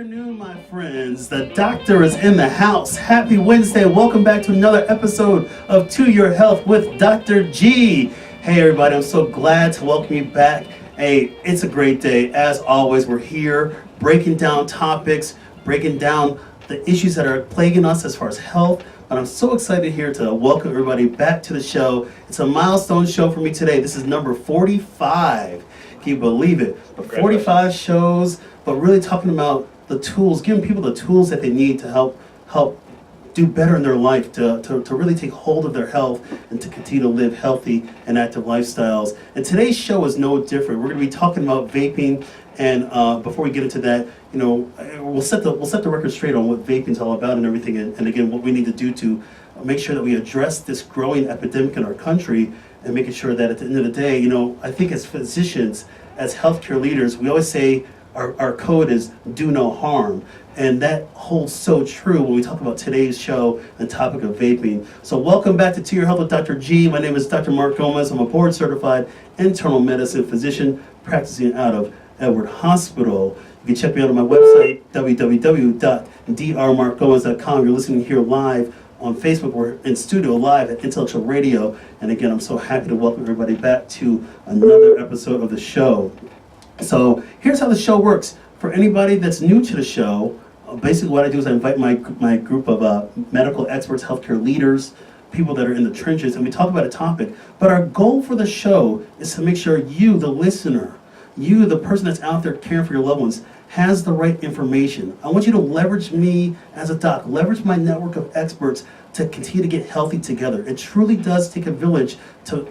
afternoon, my friends. The doctor is in the house. Happy Wednesday. Welcome back to another episode of To Your Health with Dr. G. Hey, everybody. I'm so glad to welcome you back. Hey, it's a great day. As always, we're here breaking down topics, breaking down the issues that are plaguing us as far as health. And I'm so excited here to welcome everybody back to the show. It's a milestone show for me today. This is number 45. Can you believe it? 45 shows, but really talking about the tools, giving people the tools that they need to help do better in their life, to really take hold of their health and to continue to live healthy and active lifestyles. And today's show is no different. We're going to be talking about vaping. And before we get into that, you know, we'll set the record straight on what vaping is all about and everything. And again, what we need to do to make sure that we address this growing epidemic in our country, and making sure that at the end of the day, you know, I think as physicians, as healthcare leaders, we always say our code is do no harm. And that holds so true when we talk about today's show and topic of vaping. So welcome back to Your Health with Dr. G. My name is Dr. Mark Gomez. I'm a board certified internal medicine physician practicing out of Edward Hospital. You can check me out on my website, www.drmarkgomez.com. You're listening here live on Facebook. We're in studio live at Intellectual Radio. And again, I'm so happy to welcome everybody back to another episode of the show. So here's how the show works. For anybody that's new to the show, basically what I do is I invite my group of medical experts, healthcare leaders, people that are in the trenches, and we talk about a topic. But our goal for the show is to make sure you, the listener, you, the person that's out there caring for your loved ones, has the right information. I want you to leverage me as a doc, leverage my network of experts to continue to get healthy together. It truly does take a village to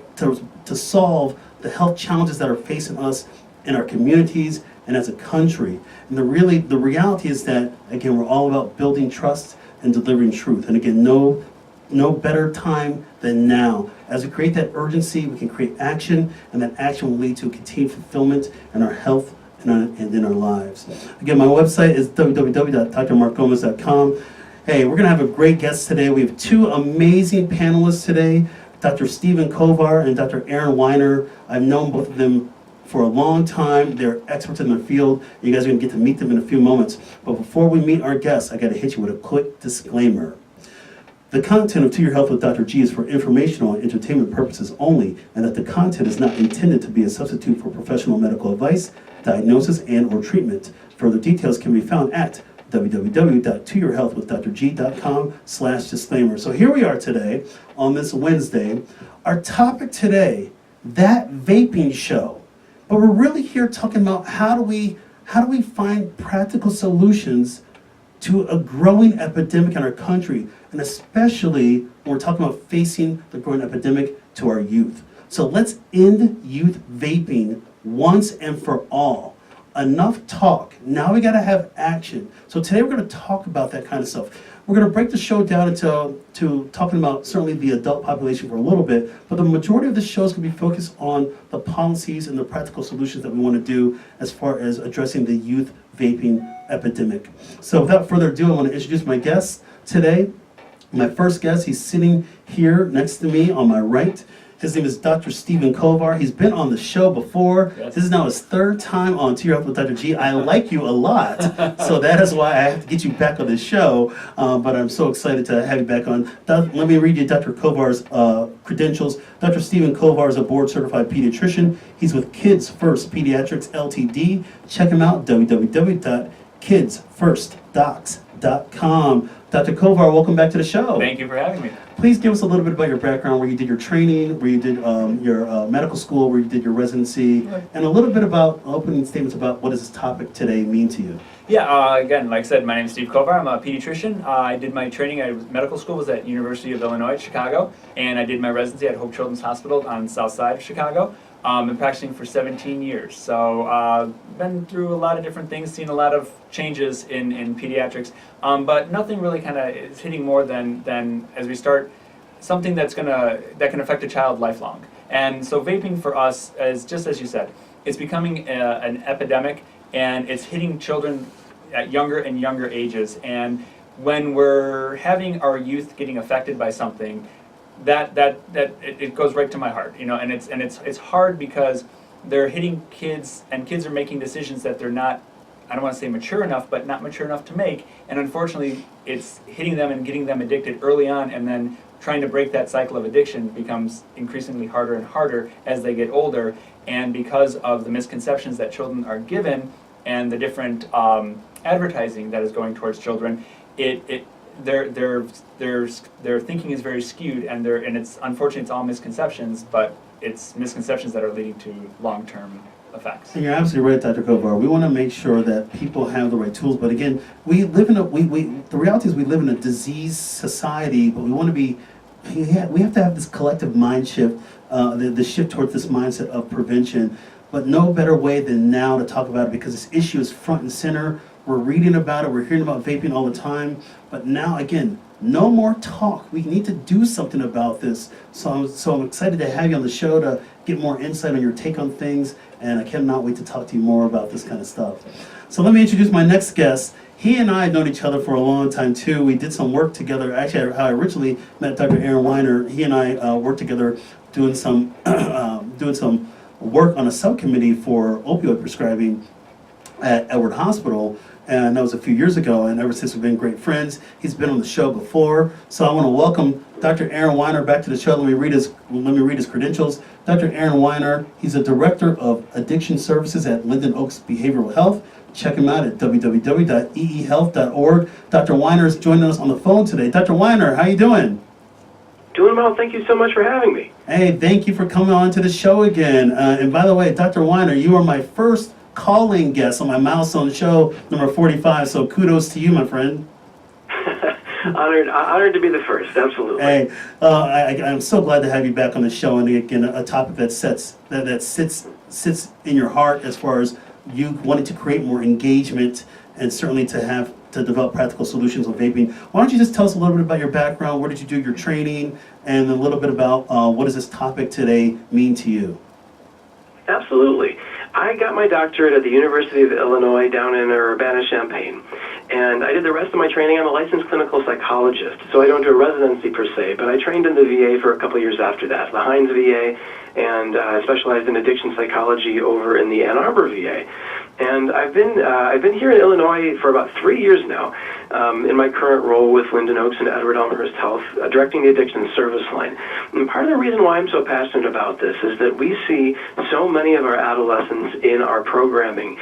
solve the health challenges that are facing us in our communities and as a country. And the reality is that, again, we're all about building trust and delivering truth. And again, no better time than now. As we create that urgency, we can create action, and that action will lead to continued fulfillment in our health and in our lives. Again, my website is www.drmarkgomez.com. Hey, we're going to have a great guest today. We have two amazing panelists today, Dr. Stephen Kovar and Dr. Aaron Weiner. I've known both of them for a long time. They're experts in their field. You guys are going to get to meet them in a few moments. But before we meet our guests, I got to hit you with a quick disclaimer. The content of To Your Health with Dr. G is for informational and entertainment purposes only, and that the content is not intended to be a substitute for professional medical advice, diagnosis, and or treatment. Further details can be found at www.toyourhealthwithdrg.com/disclaimer. So here we are today on this Wednesday. Our topic today, that vaping show. But we're really here talking about how do we find practical solutions to a growing epidemic in our country, and especially when we're talking about facing the growing epidemic to our youth. So let's end youth vaping once and for all. Enough talk. Now we got to have action. So today we're going to talk about that kind of stuff. We're going to break the show down into talking about certainly the adult population for a little bit, but the majority of the show is going to be focused on the policies and the practical solutions that we want to do as far as addressing the youth vaping epidemic. So without further ado, I want to introduce my guest today. My first guest, he's sitting here next to me on my right. His name is Dr. Stephen Kovar. He's been on the show before. Yes. This is now his third time on To Your Health with Dr. G. I like you a lot, so that is why I have to get you back on the show. But I'm so excited to have you back on. Let me read you Dr. Kovar's credentials. Dr. Stephen Kovar is a board-certified pediatrician. He's with Kids First Pediatrics Ltd. Check him out, www.kidsfirstdocs.com. Dr. Kovar, welcome back to the show. Thank you for having me. Please give us a little bit about your background, where you did your training, where you did your medical school, where you did your residency, and a little bit about opening statements about what does this topic today mean to you. Yeah, again, like I said, my name is Steve Kovar. I'm a pediatrician. I did my training at medical school, was at University of Illinois, Chicago, and I did my residency at Hope Children's Hospital on the south side of Chicago. Been practicing for 17 years, so been through a lot of different things, seen a lot of changes in pediatrics, but nothing really kind of is hitting more than as we start something that can affect a child lifelong. And so vaping for us is, just as you said, it's becoming an epidemic, and it's hitting children at younger and younger ages. And when we're having our youth getting affected by something, it goes right to my heart, you know. And it's hard because they're hitting kids, and kids are making decisions that they're not I don't want to say mature enough, but not mature enough to make. And unfortunately, it's hitting them and getting them addicted early on, and then trying to break that cycle of addiction becomes increasingly harder and harder as they get older. And because of the misconceptions that children are given and the different advertising that is going towards children, their thinking is very skewed, and it's unfortunately it's all misconceptions, but it's misconceptions that are leading to long-term effects. And you're absolutely right, Dr. Kovar. We want to make sure that people have the right tools, but again, we live in the reality is we live in a disease society, but we have to have this collective mind shift, the shift towards this mindset of prevention. But no better way than now to talk about it, because this issue is front and center. We're reading about it, we're hearing about vaping all the time, but now again, no more talk. We need to do something about this. So I'm excited to have you on the show to get more insight on your take on things, and I cannot wait to talk to you more about this kind of stuff. So let me introduce my next guest. He and I have known each other for a long time too. We did some work together. Actually, how I originally met Dr. Aaron Weiner. He and I worked together doing some work on a subcommittee for opioid prescribing at Edward Hospital, and that was a few years ago, and ever since we've been great friends. He's been on the show before, so I want to welcome Dr. Aaron Weiner back to the show. Let me read his credentials. Dr. Aaron Weiner, he's a director of addiction services at Linden Oaks Behavioral Health. Check him out at www.eehealth.org. Dr. Weiner is joining us on the phone today. Dr. Weiner, how you doing? Doing well. Thank you so much for having me. Hey, thank you for coming on to the show again. And by the way, Dr. Weiner, you are my first calling guest on my milestone show, number 45, so kudos to you, my friend. Honored to be the first, absolutely. Hey, I'm so glad to have you back on the show, and again, a topic that sits in your heart as far as you wanting to create more engagement and certainly to develop practical solutions on vaping. Why don't you just tell us a little bit about your background, where did you do your training, and a little bit about what does this topic today mean to you? Absolutely. I got my doctorate at the University of Illinois down in Urbana-Champaign, and I did the rest of my training. I'm a licensed clinical psychologist, so I don't do a residency per se, but I trained in the VA for a couple years after that, the Hines VA, and specialized in addiction psychology over in the Ann Arbor VA. And I've been here in Illinois for about 3 years now, in my current role with Linden Oaks and Edward Elmhurst Health, directing the addiction service line. And part of the reason why I'm so passionate about this is that we see so many of our adolescents in our programming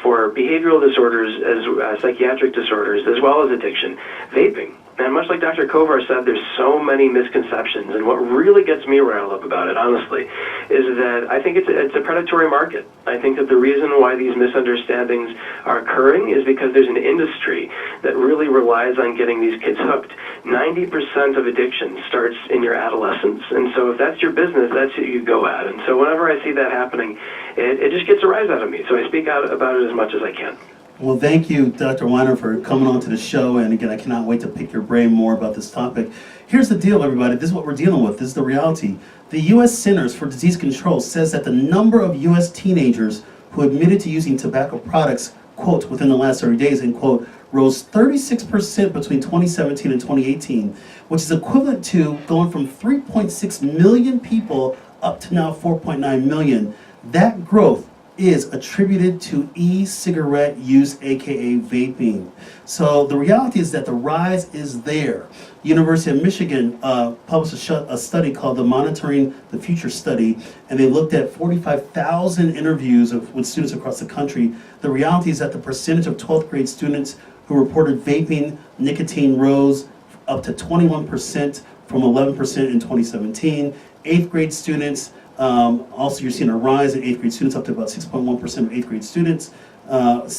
for behavioral disorders, as psychiatric disorders, as well as addiction, vaping. And much like Dr. Kovar said, there's so many misconceptions, and what really gets me riled up about it, honestly, is that I think it's a predatory market. I think that the reason why these misunderstandings are occurring is because there's an industry that really relies on getting these kids hooked. 90% of addiction starts in your adolescence, and so if that's your business, that's who you go at. And so whenever I see that happening, it just gets a rise out of me, so I speak out about it as much as I can. Well, thank you, Dr. Weiner, for coming on to the show. And again, I cannot wait to pick your brain more about this topic. Here's the deal, everybody. This is what we're dealing with. This is the reality. The U.S. Centers for Disease Control says that the number of U.S. teenagers who admitted to using tobacco products, quote, within the last 30 days, end quote, rose 36% between 2017 and 2018, which is equivalent to going from 3.6 million people up to now 4.9 million. That growth is attributed to e-cigarette use, aka vaping. So the reality is that the rise is there. University of Michigan published a study called the Monitoring the Future Study, and they looked at 45,000 interviews with students across the country. The reality is that the percentage of 12th grade students who reported vaping nicotine rose up to 21% from 11% in 2017. 8th grade students, also you're seeing a rise in 8th grade students, up to about 6.1% of 8th grade students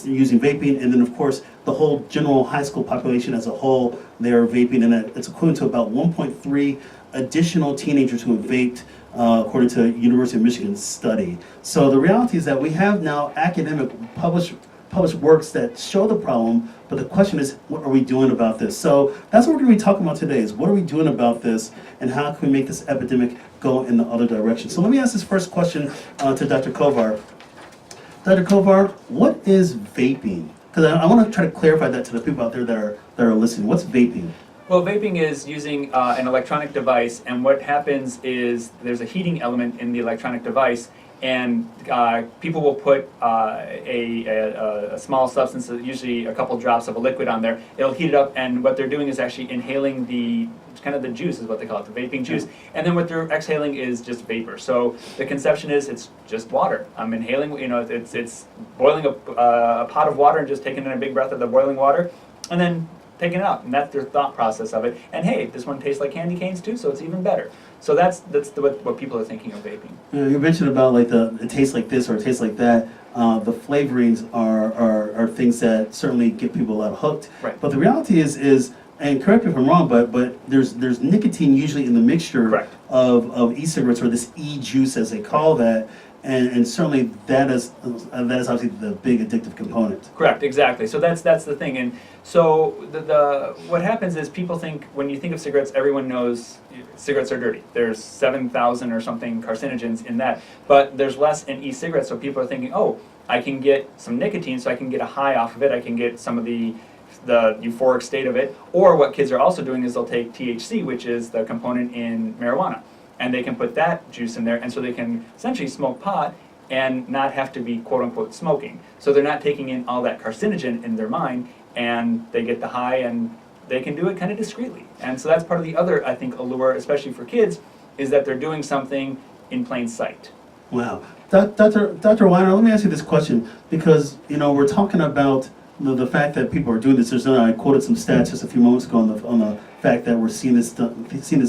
using vaping. And then of course, the whole general high school population as a whole, they're vaping, and it's equivalent to about 1.3 additional teenagers who have vaped, according to University of Michigan's study. So the reality is that we have now academic published works that show the problem, but the question is, what are we doing about this? So that's what we're going to be talking about today, is what are we doing about this, and how can we make this epidemic go in the other direction? So let me ask this first question to Dr. Kovar. Dr. Kovar, what is vaping? Because I want to try to clarify that to the people out there that are listening. What's vaping? Well, vaping is using an electronic device, and what happens is there's a heating element in the electronic device, and people will put a small substance, usually a couple drops of a liquid on there. It'll heat it up, and what they're doing is actually inhaling the juice is what they call it, the vaping juice. And then what they're exhaling is just vapor. So the conception is it's just water. I'm inhaling, it's boiling a pot of water and just taking in a big breath of the boiling water, and then taking it out. And that's their thought process of it. And hey, this one tastes like candy canes too, so it's even better. So that's what people are thinking of vaping. You mentioned about like it tastes like this or it tastes like that. The flavorings are things that certainly get people a lot hooked. Right. But the reality is, and correct me if I'm wrong, but there's nicotine usually in the mixture Correct. of e-cigarettes, or this e-juice as they call that, and certainly that is obviously the big addictive component. Correct, exactly. So that's the thing. And so the what happens is people think, when you think of cigarettes, everyone knows cigarettes are dirty. There's 7,000 or something carcinogens in that, but there's less in e-cigarettes. So people are thinking, oh, I can get some nicotine, so I can get a high off of it. I can get some of the euphoric state of it. Or what kids are also doing is they'll take THC, which is the component in marijuana, and they can put that juice in there, and so they can essentially smoke pot and not have to be quote-unquote smoking. So they're not taking in all that carcinogen in their mind, and they get the high, and they can do it kind of discreetly. And so that's part of the other, I think, allure, especially for kids, is that they're doing something in plain sight. Wow. Dr. Weiner, let me ask you this question, because we're talking about the fact that people are doing this. I quoted some stats just a few moments ago on the fact that we're seeing this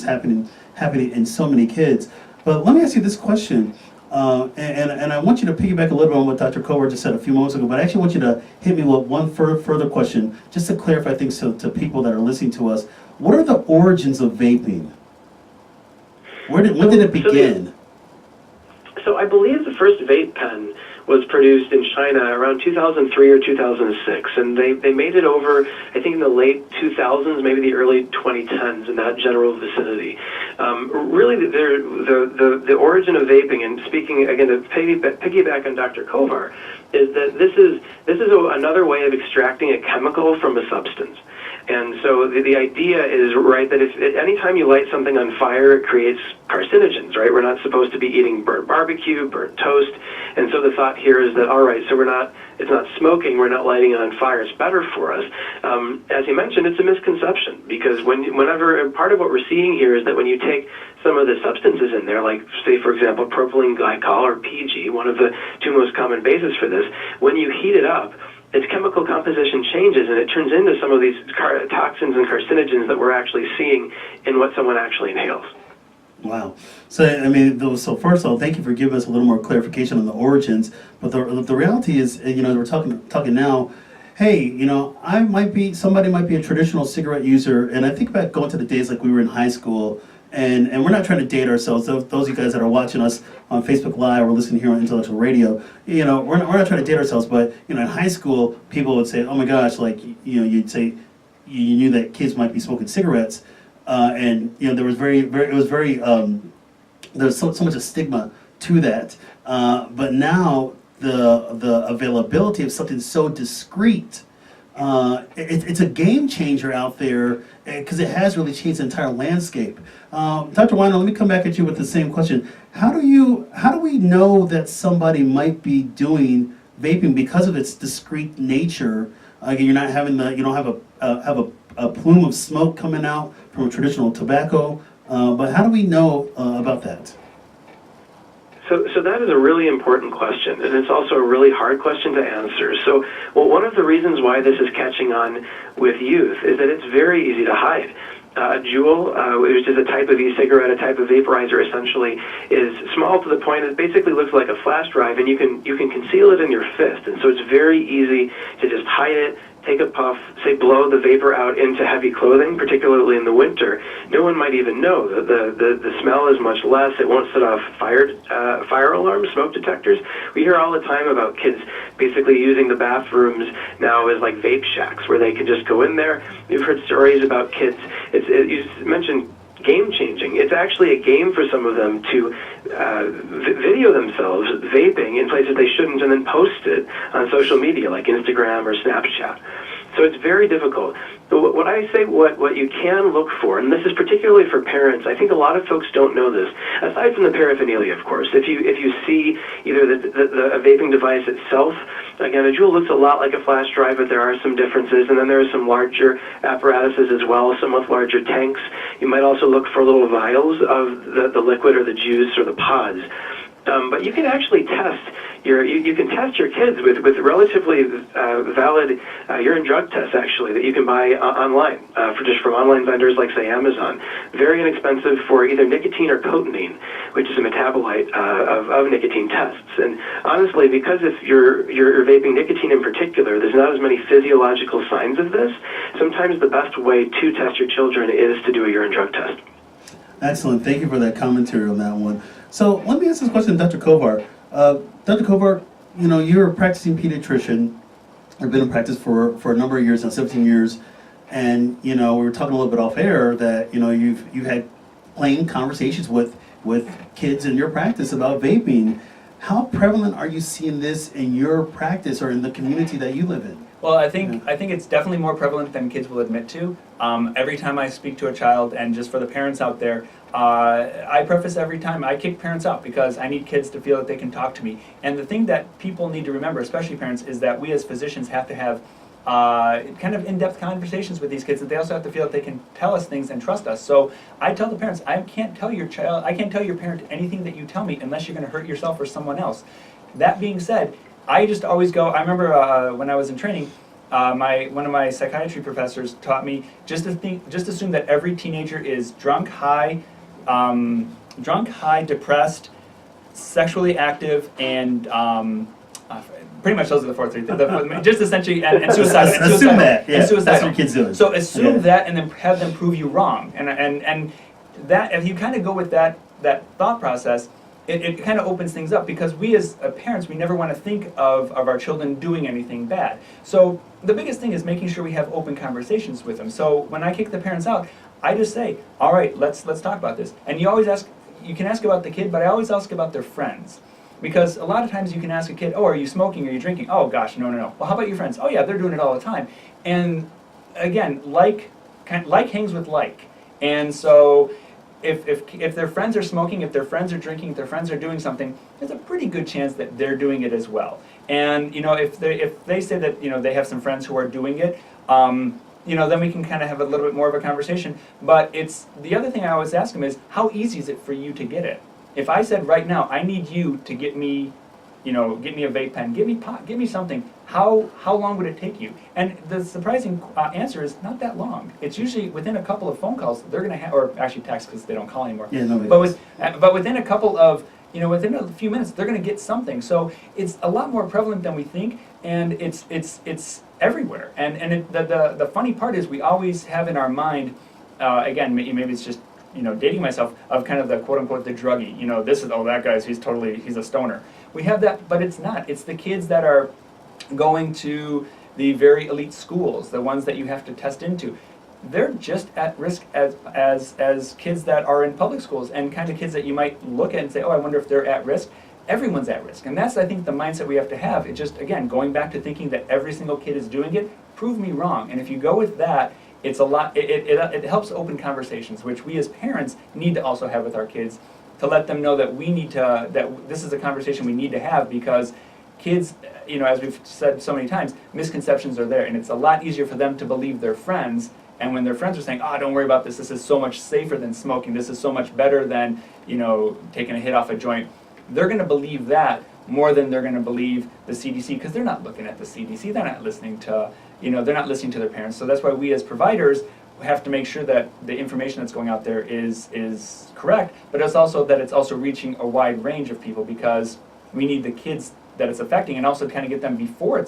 happening in so many kids. But let me ask you this question, and I want you to piggyback a little bit on what Dr. Kovar just said a few moments ago, but I actually want you to hit me with one further question, just to clarify things to people that are listening to us. What are the origins of vaping? When did it begin? So I believe the first vape pen was produced in China around 2003 or 2006, and they made it over, I think, in the late 2000s, maybe the early 2010s, in that general vicinity. Really, the origin of vaping, and speaking again to piggyback on Dr. Kovar, is that this is another way of extracting a chemical from a substance. And so the idea is, right, that if anytime you light something on fire, it creates carcinogens, right? We're not supposed to be eating burnt barbecue, burnt toast. And so the thought here is that, all right, so it's not smoking, we're not lighting it on fire, it's better for us. As you mentioned, it's a misconception, because whenever part of what we're seeing here is that when you take some of the substances in there, like, say, for example, propylene glycol, or PG, one of the two most common bases for this, when you heat it up, its chemical composition changes, and it turns into some of these toxins and carcinogens that we're actually seeing in what someone actually inhales. Wow. So, so first of all, thank you for giving us a little more clarification on the origins. But the reality is, we're talking now, hey, somebody might be a traditional cigarette user, and I think about going to the days like we were in high school, and we're not trying to date ourselves. Those of you guys that are watching us on Facebook Live or listening here on Intellectual Radio, we're not trying to date ourselves, but in high school, people would say, oh my gosh, like, you'd say you knew that kids might be smoking cigarettes, and there was there's so much a stigma to that, but now the availability of something so discreet, it's a game changer out there, because it has really changed the entire landscape. Dr. Weiner, let me come back at you with the same question. How do we know that somebody might be doing vaping because of its discreet nature? You're not having you don't have a plume of smoke coming out from a traditional tobacco, but how do we know about that? So that is a really important question, and it's also a really hard question to answer. So, one of the reasons why this is catching on with youth is that it's very easy to hide. A Juul, which is a type of e-cigarette, a type of vaporizer, essentially, is small to the point it basically looks like a flash drive, and you can conceal it in your fist. And so it's very easy to just hide it, take a puff, say blow the vapor out into heavy clothing, particularly in the winter. No one might even know. The smell is much less. It won't set off fire alarms, smoke detectors. We hear all the time about kids basically using the bathrooms now as like vape shacks, where they can just go in there. You've heard stories about kids. You mentioned game changing. It's actually a game for some of them to video themselves vaping in places they shouldn't, and then post it on social media like Instagram or Snapchat. So it's very difficult. So what I say, what you can look for, and this is particularly for parents, I think a lot of folks don't know this, aside from the paraphernalia, of course. If you see either the vaping device itself, again, a Juul looks a lot like a flash drive, but there are some differences, and then there are some larger apparatuses as well, some with larger tanks. You might also look for little vials of the liquid or the juice or the pods. But you can actually test you can test your kids with relatively valid urine drug tests, actually, that you can buy online from online vendors like, say, Amazon. Very inexpensive for either nicotine or cotinine, which is a metabolite of nicotine tests. And honestly, because if you're vaping nicotine in particular, there's not as many physiological signs of this. Sometimes the best way to test your children is to do a urine drug test. Excellent. Thank you for that commentary on that one. So let me ask this question, Dr. Kovar. Dr. Kovar, you're a practicing pediatrician. I've been in practice for a number of years now, 17 years. And, we were talking a little bit off air that, you've had plain conversations with kids in your practice about vaping. How prevalent are you seeing this in your practice or in the community that you live in? Well, I think it's definitely more prevalent than kids will admit to. Every time I speak to a child, and just for the parents out there, I preface every time, I kick parents out because I need kids to feel that they can talk to me. And the thing that people need to remember, especially parents, is that we as physicians have to have kind of in-depth conversations with these kids, that they also have to feel that they can tell us things and trust us. So I tell the parents, I can't tell your parent anything that you tell me unless you're going to hurt yourself or someone else. That being said, I just always go, I remember when I was in training, one of my psychiatry professors taught me just assume that every teenager is drunk, high, depressed, sexually active, and pretty much those are the four things. Just essentially, and suicidal. Assume that. Yeah, and suicidal. that's what your kid's doing. So assume that, and then have them prove you wrong. And that, if you kind of go with that thought process, it kind of opens things up, because we as parents, we never want to think of our children doing anything bad. So the biggest thing is making sure we have open conversations with them. So when I kick the parents out, I just say, all right, let's talk about this. And you can ask about the kid, but I always ask about their friends. Because a lot of times you can ask a kid, oh, are you smoking, are you drinking? Oh gosh, no. Well, how about your friends? Oh yeah, they're doing it all the time. And again, like hangs with like. And so if their friends are smoking, if their friends are drinking, if their friends are doing something, there's a pretty good chance that they're doing it as well. And if they say that they have some friends who are doing it, then we can kind of have a little bit more of a conversation. But it's the other thing I always ask them is, how easy is it for you to get it? If I said right now, I need you to get me a vape pen, give me pot, give me something, how long would it take you? And the surprising answer is not that long. It's usually within a couple of phone calls they're going to have, or actually text, because they don't call anymore. Yeah, no, but within a couple of, within a few minutes, they're going to get something. So it's a lot more prevalent than we think, and it's everywhere. And the funny part is, we always have in our mind, again, maybe it's just dating myself, of kind of the quote unquote the druggie. This is, oh, that guy's he's a stoner. We have that, but it's not. It's the kids that are going to the very elite schools, the ones that you have to test into. They're just at risk as kids that are in public schools, and kind of kids that you might look at and say, oh, I wonder if they're at risk. Everyone's at risk, and that's, I think, the mindset we have to have. It just, again, going back to thinking that every single kid is doing it, prove me wrong. And if you go with that, it's a lot. It helps open conversations, which we as parents need to also have with our kids, to let them know that that this is a conversation we need to have, because kids, as we've said so many times, misconceptions are there, and it's a lot easier for them to believe their friends. And when their friends are saying, oh, don't worry about this, this is so much safer than smoking, this is so much better than taking a hit off a joint, they're going to believe that more than they're going to believe the CDC, because they're not looking at the CDC, they're not listening to they're not listening to their parents. So that's why we as providers have to make sure that the information that's going out there is correct, but it's also reaching a wide range of people, because we need the kids that it's affecting, and also kind of get them before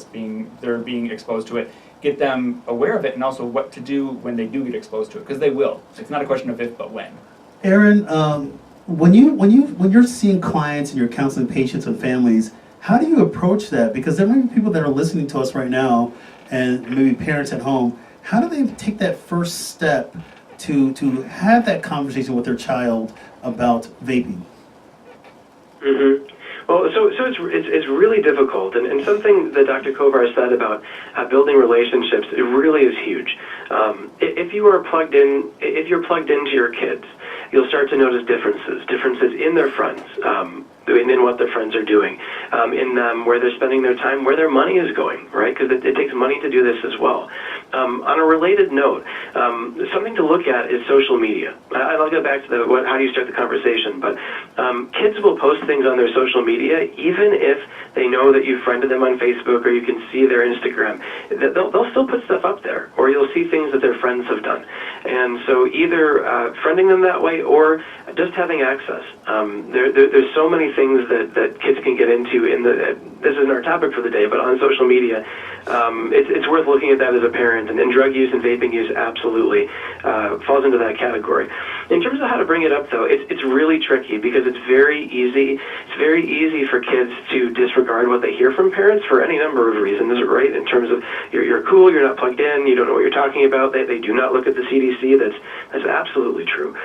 they're being exposed to it, get them aware of it, and also what to do when they do get exposed to it, because they will. It's not a question of if, but when. Aaron, when you're seeing clients and you're counseling patients and families, how do you approach that? Because there may be people that are listening to us right now, and maybe parents at home. How do they take that first step to have that conversation with their child about vaping? Mm-hmm. Well, so it's really difficult, and something that Dr. Kovar said about building relationships, it really is huge. If you're plugged into your kids, you'll start to notice differences in their friends, in what their friends are doing, in where they're spending their time, where their money is going, right? Because it takes money to do this as well. On a related note, something to look at is social media. I'll get back to how do you start the conversation, but kids will post things on their social media, even if they know that you friended them on Facebook or you can see their Instagram. They'll still put stuff up there, or you'll see things that their friends have done. And so either friending them that way or just having access. There's so many things that kids can get into this isn't our topic for the day, but on social media, it's worth looking at that as a parent, and drug use and vaping use absolutely falls into that category. In terms of how to bring it up, though, it's really tricky because it's very easy. It's very easy for kids to disregard what they hear from parents for any number of reasons, right? In terms of you're cool, you're not plugged in, you don't know what you're talking about. They do not look at the CDC. That's absolutely true.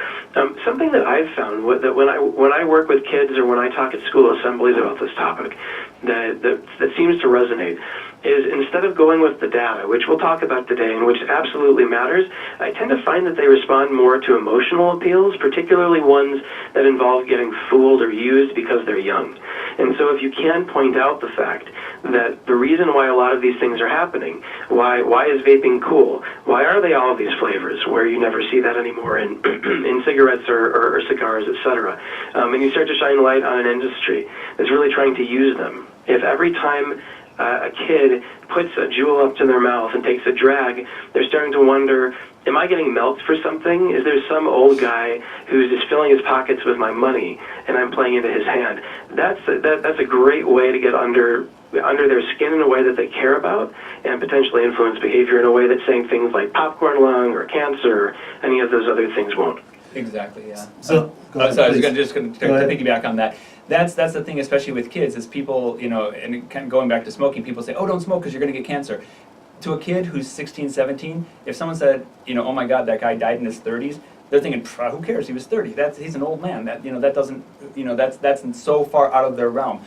Something that I've found that when I work with kids or when I talk at school assemblies about this topic, that seems to resonate is instead of going with the data, which we'll talk about today and which absolutely matters, I tend to find that they respond more to emotional appeals, particularly ones that involve getting fooled or used because they're young. And so if you can point out the fact that the reason why a lot of these things are happening, why is vaping cool? Why are they all of these flavors where you never see that anymore in in cigarettes or cigars, etc.? And you start to shine light on an industry that's really trying to use them. If every time a kid puts a jewel up to their mouth and takes a drag, they're starting to wonder, am I getting milked for something? Is there some old guy who's just filling his pockets with my money and I'm playing into his hand? That's a great way to get under their skin in a way that they care about and potentially influence behavior in a way that saying things like popcorn lung or cancer or any of those other things won't. Exactly, yeah. So, go ahead, sorry, I was please. just going to piggyback on that. That's the thing, especially with kids, is people, and kind of going back to smoking, people say, oh, don't smoke because you're going to get cancer. To a kid who's 16, 17, if someone said, oh my God, that guy died in his 30s, they're thinking, who cares? He was 30. He's an old man. That doesn't, that's so far out of their realm.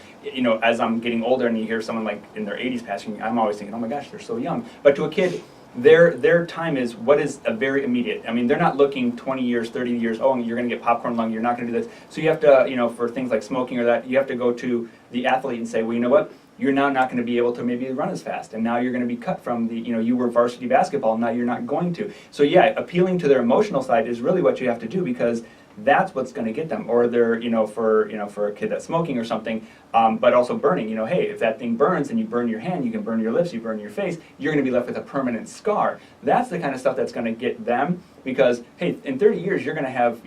As I'm getting older and you hear someone like in their 80s passing, I'm always thinking, oh my gosh, they're so young. But to a kid, their time is what is a very immediate. I mean, they're not looking 20 years, 30 years, oh, you're going to get popcorn lung, you're not going to do this. So you have to, for things like smoking or that, you have to go to the athlete and say, well, you know what? You're now not going to be able to maybe run as fast, and now you're going to be cut from the, you were varsity basketball, now you're not going to. So yeah, appealing to their emotional side is really what you have to do, because that's what's going to get them. Or they're, for a kid that's smoking or something, but also burning. Hey, if that thing burns and you burn your hand, you can burn your lips, you burn your face, you're going to be left with a permanent scar. That's the kind of stuff that's going to get them, because hey, in 30 years you're going to have,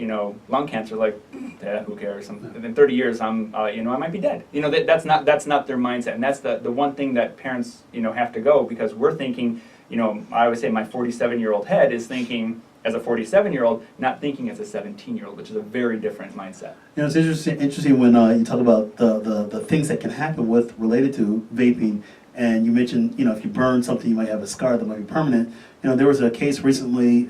lung cancer. Like, who cares? In 30 years, I might be dead. That's not their mindset, and that's the one thing that parents, have to go, because we're thinking, I always say my 47-year-old head is thinking as a 47-year-old, not thinking as a 17-year-old, which is a very different mindset. It's interesting when you talk about the things that can happen related to vaping, and you mentioned, if you burn something, you might have a scar that might be permanent. There was a case recently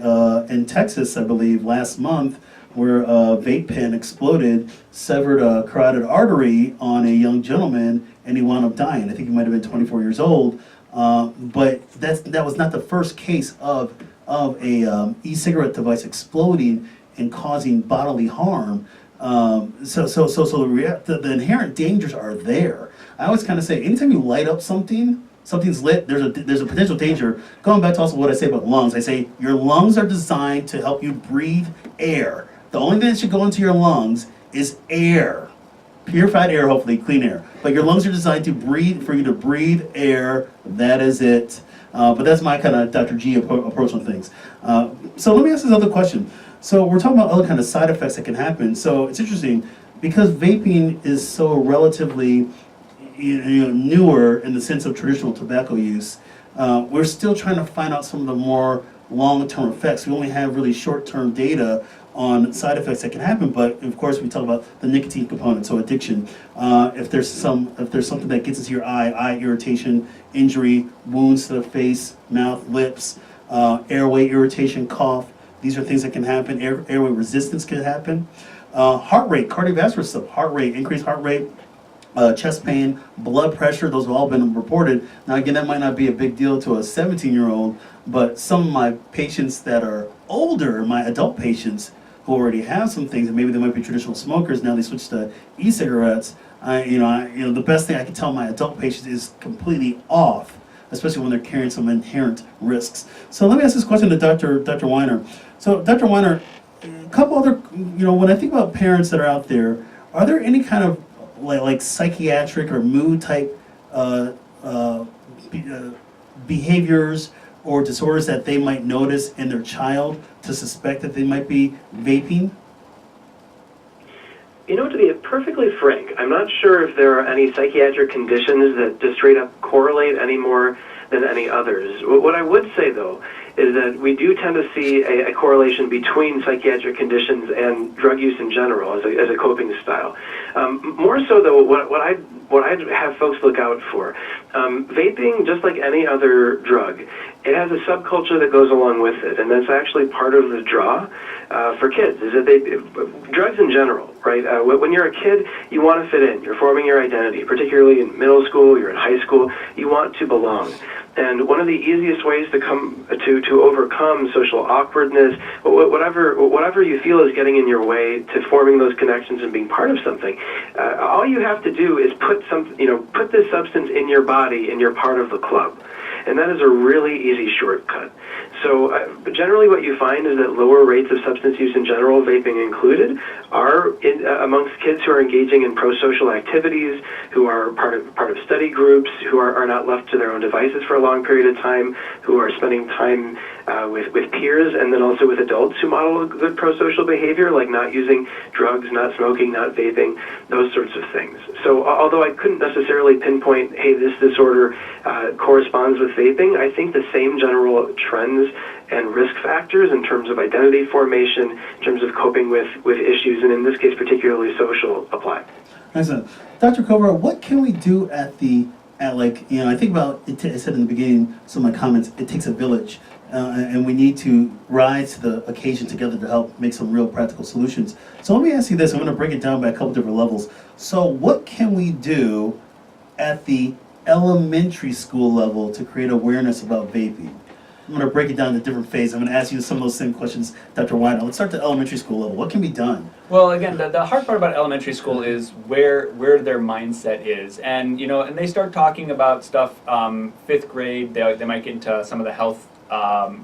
in Texas, I believe, last month, where a vape pen exploded, severed a carotid artery on a young gentleman, and he wound up dying. I think he might have been 24 years old, but that was not the first case of a e-cigarette device exploding and causing bodily harm. So the inherent dangers are there. I always kind of say, anytime you light up something's lit, there's a potential danger. Going back to also what I say about lungs, I say your lungs are designed to help you breathe air. The only thing that should go into your lungs is air. Purified air, hopefully, clean air. But your lungs are designed for you to breathe air. That is it. But that's my kind of Dr. G approach on things. So let me ask this other question. So we're talking about other kind of side effects that can happen. So it's interesting, because vaping is so relatively newer in the sense of traditional tobacco use, we're still trying to find out some of the more long-term effects. We only have really short-term data on side effects that can happen, but of course we talk about the nicotine component, so addiction. If there's something that gets into your eye irritation, injury, wounds to the face, mouth, lips, airway irritation, cough, these are things that can happen. Airway resistance can happen. Heart rate, cardiovascular stuff, increased heart rate, chest pain, blood pressure, those have all been reported. Now again, that might not be a big deal to a 17-year-old, but some of my patients that are older, my adult patients who already have some things, and maybe they might be traditional smokers, now they switch to e-cigarettes. The best thing I can tell my adult patients is completely off, especially when they're carrying some inherent risks. So let me ask this question to Dr. Weiner. So Dr. Weiner, a couple other, when I think about parents that are out there, are there any kind of like psychiatric or mood type behaviors or disorders that they might notice in their child to suspect that they might be vaping? To be perfectly frank, I'm not sure if there are any psychiatric conditions that just straight up correlate any more than any others. What I would say, though, is that we do tend to see a correlation between psychiatric conditions and drug use in general as a coping style. More so, though, what I'd have folks look out for, vaping, just like any other drug, it has a subculture that goes along with it, and that's actually part of the draw for kids, is that drugs in general, right? When you're a kid, you want to fit in. You're forming your identity, particularly in middle school, you're in high school, you want to belong. And one of the easiest ways to overcome social awkwardness, whatever you feel is getting in your way to forming those connections and being part of something, all you have to do is put this substance in your body and you're part of the club. And that is a really easy shortcut. So generally what you find is that lower rates of substance use in general, vaping included, are amongst kids who are engaging in pro-social activities, who are part of study groups, who are not left to their own devices for a long period of time, who are spending time with peers, and then also with adults who model a good pro-social behavior, like not using drugs, not smoking, not vaping, those sorts of things. So although I couldn't necessarily pinpoint, hey, this disorder corresponds with vaping, I think the same general trends and risk factors in terms of identity formation, in terms of coping with issues, and in this case particularly social, apply. Excellent. Dr. Kovar, what can we do I think about, I said in the beginning, some of my comments, it takes a village. And we need to rise to the occasion together to help make some real practical solutions. So let me ask you this, I'm going to break it down by a couple different levels. So what can we do at the elementary school level to create awareness about vaping? I'm going to break it down into different phases. I'm going to ask you some of those same questions, Dr. Weiner. Let's start at the elementary school level. What can be done? Well, again, the hard part about elementary school is where their mindset is. And, and they start talking about stuff, 5th grade, they might get into some of the health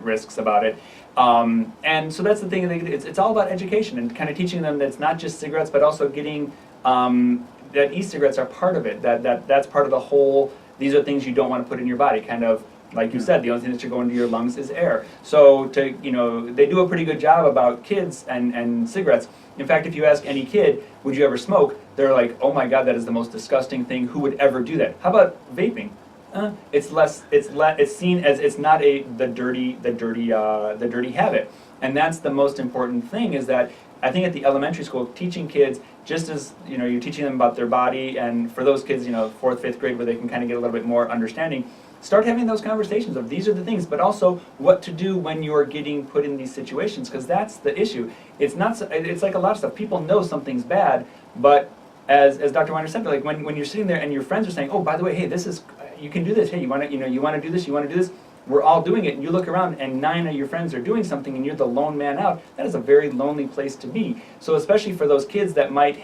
risks about it. And so that's the thing, it's all about education and kind of teaching them that it's not just cigarettes, but also getting that e-cigarettes are part of it, that's part of the whole, these are things you don't want to put in your body, kind of like you said, the only thing that should go into your lungs is air. So they do a pretty good job about kids and cigarettes. In fact, if you ask any kid, would you ever smoke? They're like, oh my God, that is the most disgusting thing. Who would ever do that? How about vaping? It's seen as it's not the dirty habit, and that's the most important thing. Is that I think at the elementary school, teaching kids, just as you're teaching them about their body, and for those kids, 4th, 5th grade, where they can kind of get a little bit more understanding, start having those conversations of these are the things, but also what to do when you're getting put in these situations, because that's the issue. It's like a lot of stuff. People know something's bad, but as Dr. Weiner said, like when you're sitting there and your friends are saying, oh, by the way, hey, you can do this. Hey, you want to do this. You want to do this. We're all doing it, and you look around, and 9 of your friends are doing something, and you're the lone man out. That is a very lonely place to be. So especially for those kids that might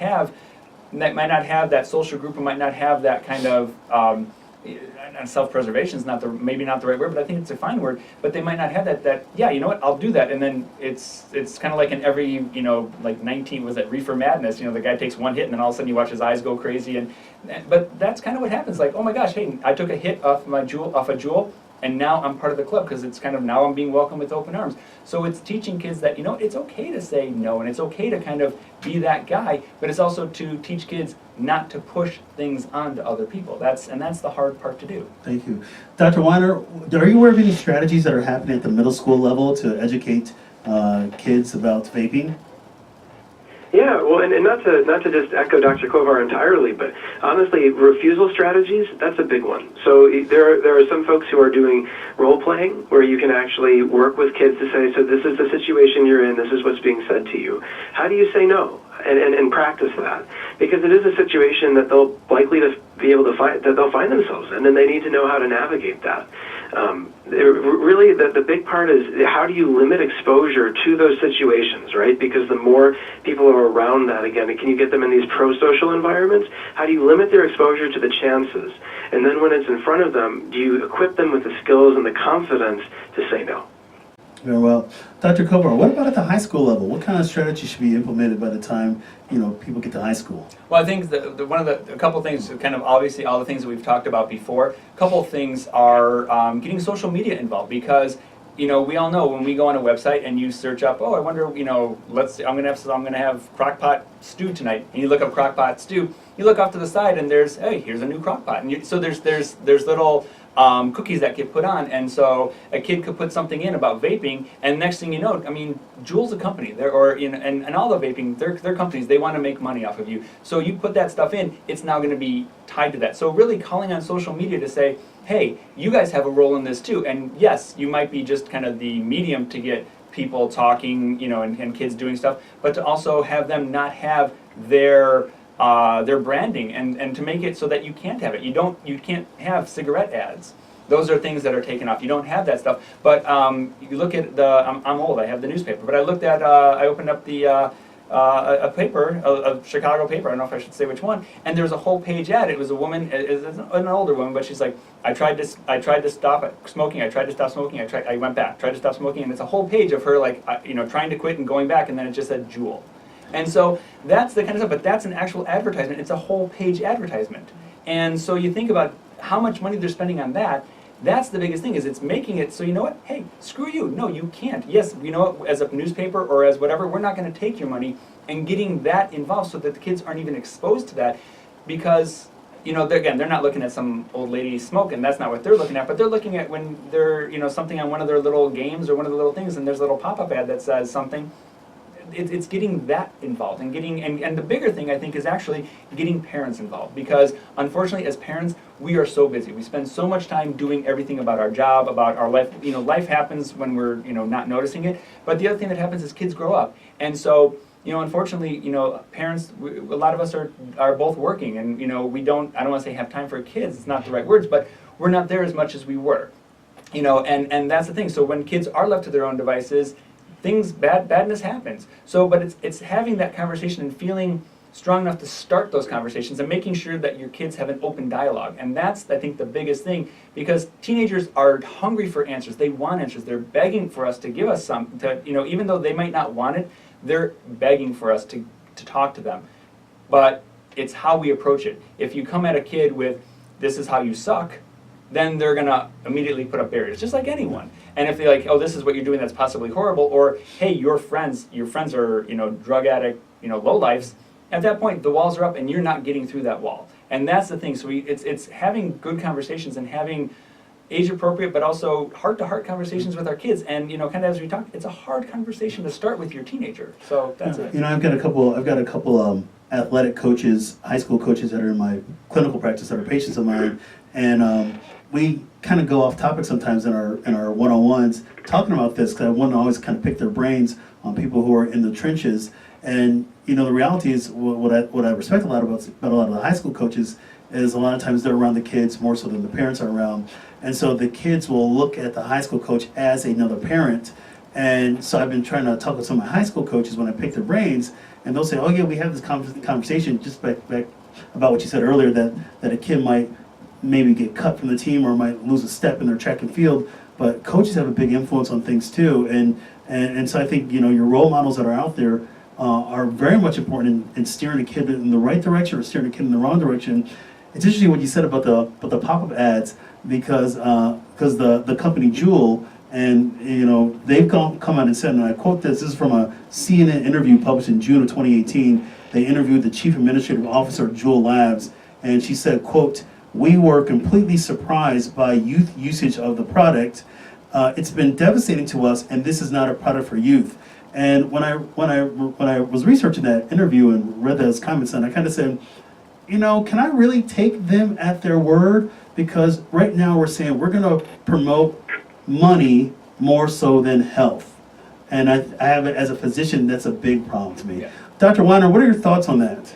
not have that social group, and might not have that kind of self-preservation is maybe not the right word, but I think it's a fine word. But they might not have that. Yeah, you know what? I'll do that, and then it's kind of like in every like 19 was that Reefer Madness. The guy takes one hit, and then all of a sudden you watch his eyes go crazy, but that's kind of what happens. Like, oh my gosh, hey, I took a hit off a Juul. And now I'm part of the club because it's kind of now I'm being welcomed with open arms. So it's teaching kids that it's okay to say no, and it's okay to kind of be that guy, but it's also to teach kids not to push things onto other people. That's the hard part to do. Thank you. Dr. Weiner, are you aware of any strategies that are happening at the middle school level to educate kids about vaping? Yeah, well, and not to just echo Dr. Kovar entirely, but honestly, refusal strategies, that's a big one. So there are some folks who are doing role-playing where you can actually work with kids to say, so this is the situation you're in, this is what's being said to you. How do you say no? and practice that, because it is a situation that they'll likely to be able to find, that they'll find themselves in, and they need to know how to navigate that. Really, the big part is how do you limit exposure to those situations, right? Because the more people are around that, again, can you get them in these pro-social environments? How do you limit their exposure to the chances? And then when it's in front of them, do you equip them with the skills and the confidence to say no? Very well. Dr. Kovar, what about at the high school level? What kind of strategy should be implemented by the time, people get to high school? Well, I think a couple things, kind of obviously all the things that we've talked about before. A couple of things are getting social media involved, because we all know when we go on a website and you search up, I wonder, I'm gonna have crockpot stew tonight, and you look up crockpot stew, you look off to the side and here's a new crockpot, and so there's little cookies that get put on, and so a kid could put something in about vaping, and next thing you know, Juul's a company, and all the vaping, they're companies, they want to make money off of you. So you put that stuff in, it's now going to be tied to that. So really calling on social media to say, hey, you guys have a role in this too, and yes, you might be just kind of the medium to get people talking, and kids doing stuff, but to also have them not have their branding, and to make it so that you can't have it. You can't have cigarette ads. Those are things that are taken off. You don't have that stuff. But you look at I'm old, I have the newspaper, but I opened up a paper, a Chicago paper, I don't know if I should say which one, and there was a whole page ad. It was a woman, an older woman, but she's like, I tried to stop smoking, I tried to stop smoking, I went back, tried to stop smoking, and it's a whole page of her trying to quit and going back, and then it just said Juul. And so that's the kind of stuff, but that's an actual advertisement. It's a whole page advertisement. And so you think about how much money they're spending on that. That's the biggest thing, is it's making it so, you know what, hey, screw you. No, you can't. Yes, as a newspaper or as whatever, we're not going to take your money, and getting that involved so that the kids aren't even exposed to that, because, they're not looking at some old lady smoking. That's not what they're looking at, but they're looking at when they're, something on one of their little games or one of the little things, and there's a little pop-up ad that says something. It's getting that involved, and and the bigger thing, I think, is actually getting parents involved, because unfortunately as parents we are so busy. We spend so much time doing everything about our job, about our life. Life happens when we're not noticing it, but the other thing that happens is kids grow up, and so unfortunately parents, a lot of us are both working, and we don't, I don't want to say have time for kids, it's not the right words, but we're not there as much as we were, and that's the thing. So when kids are left to their own devices, badness happens. So, but it's having that conversation and feeling strong enough to start those conversations, and making sure that your kids have an open dialogue. And that's, I think, the biggest thing, because teenagers are hungry for answers. They want answers. They're begging for us to give us some, even though they might not want it, they're begging for us to talk to them. But it's how we approach it. If you come at a kid with, this is how you suck, then they're going to immediately put up barriers, just like anyone. And if they're like, oh, this is what you're doing that's possibly horrible, or hey, your friends are, drug addict, lowlifes, at that point the walls are up and you're not getting through that wall. And that's the thing. So it's having good conversations and having age appropriate but also heart-to-heart conversations with our kids. And kind of as we talked, it's a hard conversation to start with your teenager. So that's it. I've got a couple athletic coaches, high school coaches that are in my clinical practice that are patients of mine, and we kind of go off topic sometimes in our one-on-ones talking about this, because I want to always kind of pick their brains on people who are in the trenches. And the reality is, what I respect a lot about a lot of the high school coaches is a lot of times they're around the kids more so than the parents are around, and so the kids will look at the high school coach as another parent. And so I've been trying to talk with some of my high school coaches when I pick their brains, and they'll say, oh yeah, we have this conversation just back about what you said earlier, that a kid might maybe get cut from the team or might lose a step in their track and field, but coaches have a big influence on things too. And so I think your role models that are out there are very much important in steering a kid in the right direction or steering a kid in the wrong direction. It's interesting what you said about the pop-up ads, because the company Juul, and they've come out and said, and I quote this is from a CNN interview published in June of 2018. They interviewed the chief administrative officer of Juul Labs, and she said, quote, "We were completely surprised by youth usage of the product. It's been devastating to us, and this is not a product for youth." And when I was researching that interview and read those comments, and I kind of said, can I really take them at their word? Because right now we're saying we're going to promote money more so than health. And I have it as a physician, that's a big problem to me. Yeah. Dr. Weiner, what are your thoughts on that?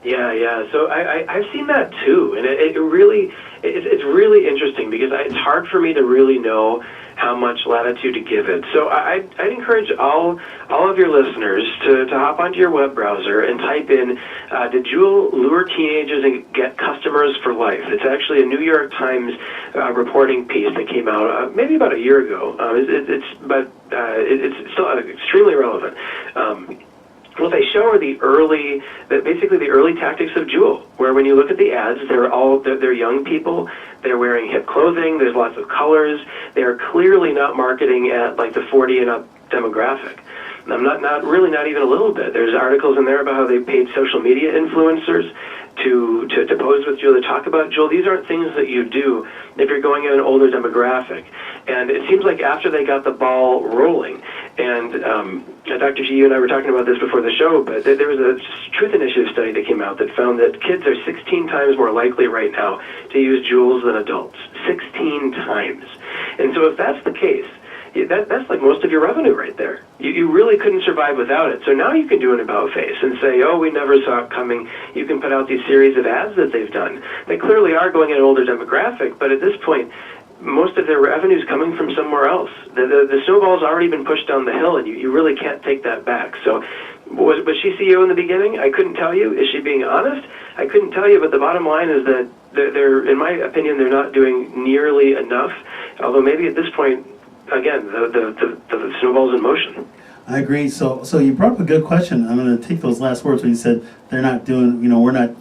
Yeah. So I've seen that too, and it's really interesting because it's hard for me to really know how much latitude to give it. So I'd encourage all of your listeners to hop onto your web browser and type in, did Juul lure teenagers and get customers for life? It's actually a New York Times reporting piece that came out maybe about a year ago. It's still extremely relevant. What they show are basically the early tactics of Juul, where when you look at the ads, they're young people, they're wearing hip clothing, there's lots of colors, they're clearly not marketing at like the 40 and up demographic. Not even a little bit. There's articles in there about how they paid social media influencers to pose with Juul, to talk about Juul. These aren't things that you do if you're going at an older demographic. And it seems like after they got the ball rolling, and Dr. G, you and I were talking about this before the show, but there was a Truth Initiative study that came out that found that kids are 16 times more likely right now to use Juuls than adults. 16 times. And so if that's the case, that's like most of your revenue right there. You really couldn't survive without it. So now you can do an about face and say, oh, we never saw it coming. You can put out these series of ads that they've done. They clearly are going at an older demographic, but at this point, most of their revenue is coming from somewhere else. The snowball's already been pushed down the hill, and you really can't take that back. So was she CEO in the beginning? I couldn't tell you. Is she being honest? I couldn't tell you, but the bottom line is that they're, in my opinion, they're not doing nearly enough, although maybe at this point, again, the snowball's in motion. I agree. So you brought up a good question. I'm going to take those last words when you said they're not doing,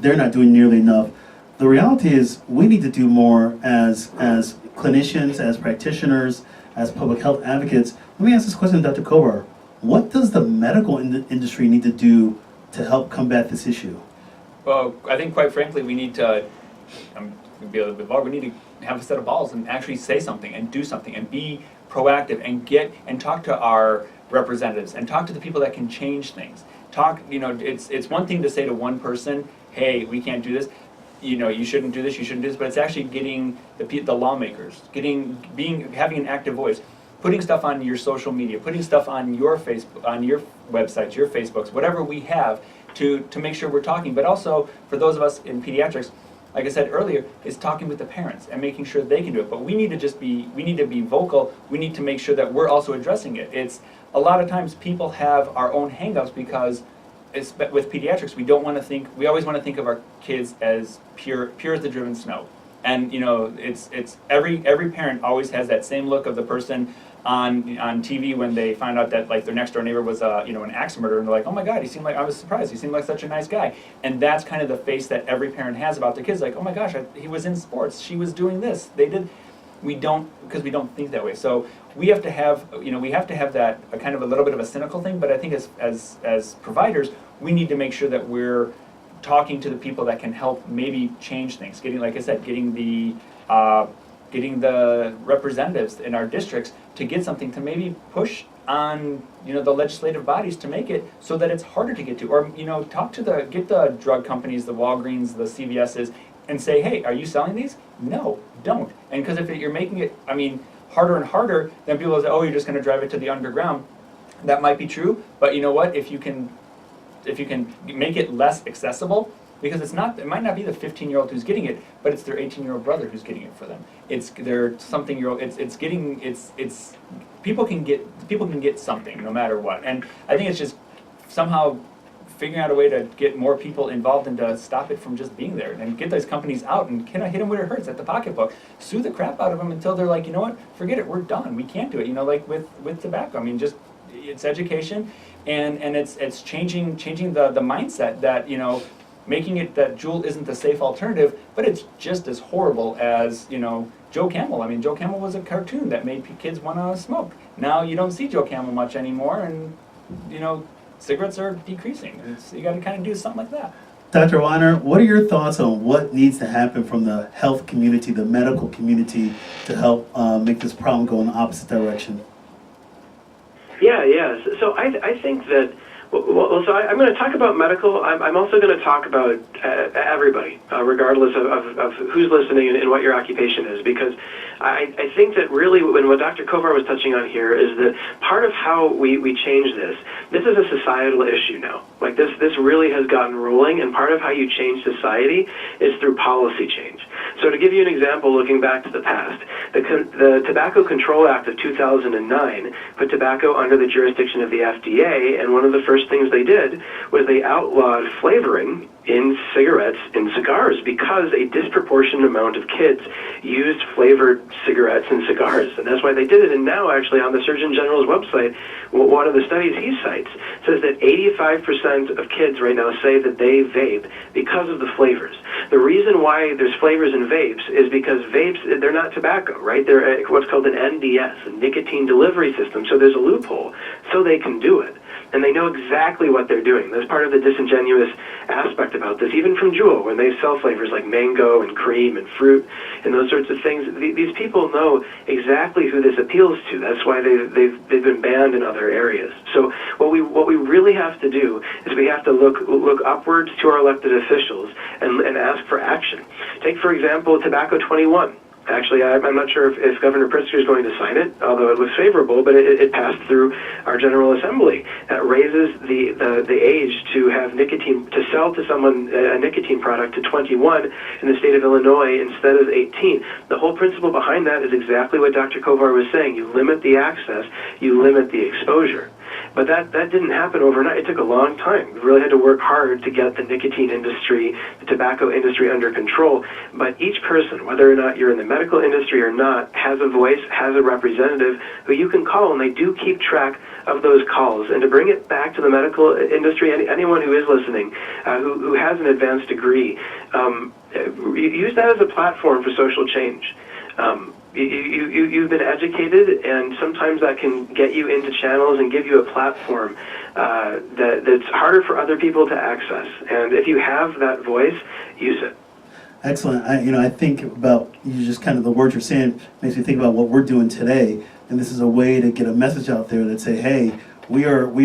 they're not doing nearly enough. The reality is we need to do more as clinicians, as practitioners, as public health advocates. Let me ask this question, Dr. Kovar. What does the medical industry need to do to help combat this issue? Well, I think quite frankly, we need to, I'm going to be a little bit vulgar, we need to have a set of balls and actually say something and do something and be proactive and talk to our representatives and talk to the people that can change things. It's one thing to say to one person, hey, we can't do this. You shouldn't do this, but it's actually getting the lawmakers, having an active voice, putting stuff on your social media, putting stuff on your Facebook, on your websites, your Facebooks, whatever we have to make sure we're talking. But also for those of us in pediatrics, like I said earlier, is talking with the parents and making sure they can do it. But we need to be vocal. We need to make sure that we're also addressing it. It's a lot of times people have our own hangups because with pediatrics, we always want to think of our kids as pure as the driven snow. And it's every parent always has that same look of the person on TV when they find out that like their next door neighbor was an axe murderer, and they're like, oh my God, I was surprised, he seemed like such a nice guy. And that's kind of the face that every parent has about their kids, like, oh my gosh, he was in sports, she was doing this, because we don't think that way. So we have to have that a kind of a little bit of a cynical thing, but I think as providers, we need to make sure that we're talking to the people that can help maybe change things. Getting the representatives in our districts to get something to maybe push on the legislative bodies to make it so that it's harder to get to, or get the drug companies, the Walgreens, the CVS's, and say, hey, are you selling these? No, don't. And because if you're making it, harder and harder, then people will say, oh, you're just going to drive it to the underground. That might be true, but you know what? If you can make it less accessible, because it might not be the 15-year-old who's getting it, but it's their 18-year-old brother who's getting it for them. It's their something-year-old. It's people can get something no matter what. And I think it's just somehow figuring out a way to get more people involved and to stop it from just being there and get those companies out and kind of hit them where it hurts at the pocketbook, sue the crap out of them until they're like, you know what, forget it, we're done, we can't do it. Like with tobacco, it's education and it's changing the mindset that making it that Juul isn't the safe alternative, but it's just as horrible as Joe Camel. Joe Camel was a cartoon that made kids want to smoke. Now you don't see Joe Camel much anymore, and cigarettes are decreasing. You got to kind of do something like that. Dr. Weiner, what are your thoughts on what needs to happen from the health community, the medical community, to help make this problem go in the opposite direction? Yeah. So I think that So I'm going to talk about medical. I'm also going to talk about everybody, regardless of who's listening and what your occupation is, because I think that really what Dr. Kovar was touching on here is that part of how we change this is a societal issue now. Like this really has gotten rolling, and part of how you change society is through policy change. So to give you an example, looking back to the past, the Tobacco Control Act of 2009 put tobacco under the jurisdiction of the FDA, and one of the first things they did was they outlawed flavoring in cigarettes and cigars because a disproportionate amount of kids used flavored cigarettes and cigars, and that's why they did it. And now, actually, on the Surgeon General's website, one of the studies he cites says that 85% of kids right now say that they vape because of the flavors. The reason why there's flavors in vapes is because vapes, they're not tobacco, right? They're what's called an NDS, a nicotine delivery system, so there's a loophole, so they can do it. And they know exactly what they're doing. That's part of the disingenuous aspect about this. Even from Juul, when they sell flavors like mango and cream and fruit and those sorts of things, these people know exactly who this appeals to. That's why they've been banned in other areas. So what we really have to do is we have to look upwards to our elected officials and ask for action. Take, for example, Tobacco 21. Actually, I'm not sure if Governor Pritzker is going to sign it, although it was favorable, but it passed through our General Assembly. That raises the age to have nicotine, to sell to someone a nicotine product to 21 in the state of Illinois instead of 18. The whole principle behind that is exactly what Dr. Kovar was saying. You limit the access, you limit the exposure. But that didn't happen overnight. It took a long time. We really had to work hard to get the nicotine industry, the tobacco industry under control. But each person, whether or not you're in the medical industry or not, has a voice, has a representative who you can call, and they do keep track of those calls. And to bring it back to the medical industry, anyone who is listening, who has an advanced degree, use that as a platform for social change. You've been educated, and sometimes that can get you into channels and give you a platform that's harder for other people to access. And if you have that voice, use it. Excellent. I think about you just kind of the words you're saying makes me think about what we're doing today, and this is a way to get a message out there that say, hey, we're